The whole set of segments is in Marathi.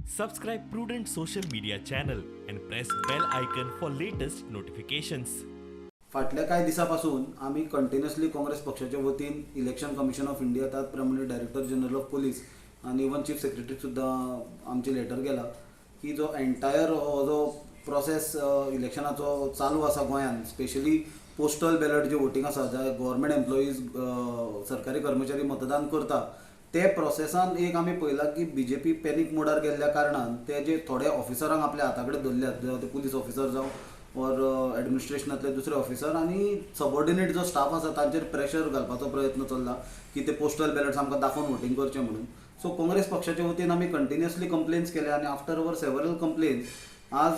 Subscribe Prudent Social Media channel and press bell icon for latest notifications. फाटल्या काही दिवसापासून आम्ही कंटिन्युअसली काँग्रेस पक्षाच्या वतीन इलेक्शन कमिशन ऑफ इंडिया त्याचप्रमाणे डायरेक्टर जनरल ऑफ पोलीस आणि इवन चीफ सेक्रेटरी सुद्धा आमचे लेटर गेला की जो एंटायर जो प्रोसेस इलेक्शनाचो चालू आसा गोंयांत स्पेशली पोस्टल बॅलट जे वोटींग आसा जे गव्हर्मेंट एम्प्लॉईज सरकारी कर्मचारी मतदान करता ते प्रोसेसान एक आमी पळयला की बीजेपी पॅनिक मोडार गेल्ल्या कारणान ते जे थोडे ऑफिसरांक आपल्या हाता कडेन धरल्यात ते पुलीस ऑफिसर जावं और एडमिनिस्ट्रेशनातले दुसरे ऑफिसर आणि सबऑर्डिनेट जो स्टाफ आसा तांचेर प्रेशर घालपाचो प्रयत्न चल्ला की ते पोस्टल बॅलट्स आमकां दाखोवन वोटींग करचें म्हणून. सो काँग्रेस पक्षाच्या वतीन आमी कंटिन्युअसली कंप्लेन्स केल्या आणि आफ्टर अवर सेवरल कंप्लेन्स आज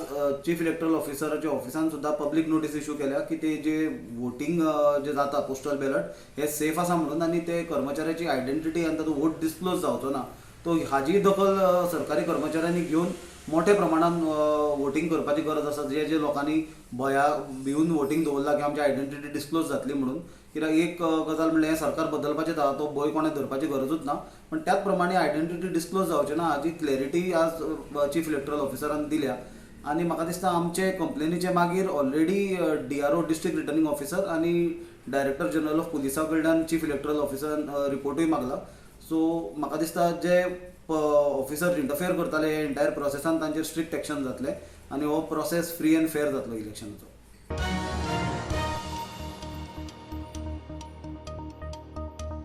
चीफ इलेक्टोरल ऑफिसराच्या ऑफिसान सुद्धा पब्लीक नोटीस इश्यू केल्या की ते जे वोटींग जे जाता पोस्टल बॅलट हे सेफ आसा म्हणून आणि ते कर्मचाऱ्याची आयडेंटिटी आणि तो वोट डिस्क्लोज जावचो ना. तो हाजी दखल सरकारी कर्मचाऱ्यांनी घेऊन मोठ्या प्रमाणात वोटींग करपाची गरज आसा. जे जे लोकांनी भिवन वोटींग दवरला की आमची आयडेंटिटी डिस्क्लोज जातली म्हणून. कित्याक एक गजाल म्हणल्यार हें सरकार बदलपाचें आसा तो भंय कोणें धरपाची गरजूच ना. पण त्याच प्रमाणे आयडेंटिटी डिस्क्लोज जावचें ना हाजी क्लॅरिटी आज चीफ इलेक्टोरल ऑफिसरान दिल्या. आणि म्हाका दिसता आमचे कंप्लेनीचे मागीर already DRO district returning officer आणि डायरेक्टर जनरल ऑफ पुलिसा कडल्यान चीफ इलेक्टोरल ऑफिसरान रिपोर्टूय मागला. सो म्हाका दिसता जे ऑफिसर इंटरफेयर करताले एंटायर प्रोसेसान तांचेर स्ट्रिक्ट एक्शन जातले आणि हो प्रोसेस फ्री एंड फेअर जातलो इलेक्शनाचो.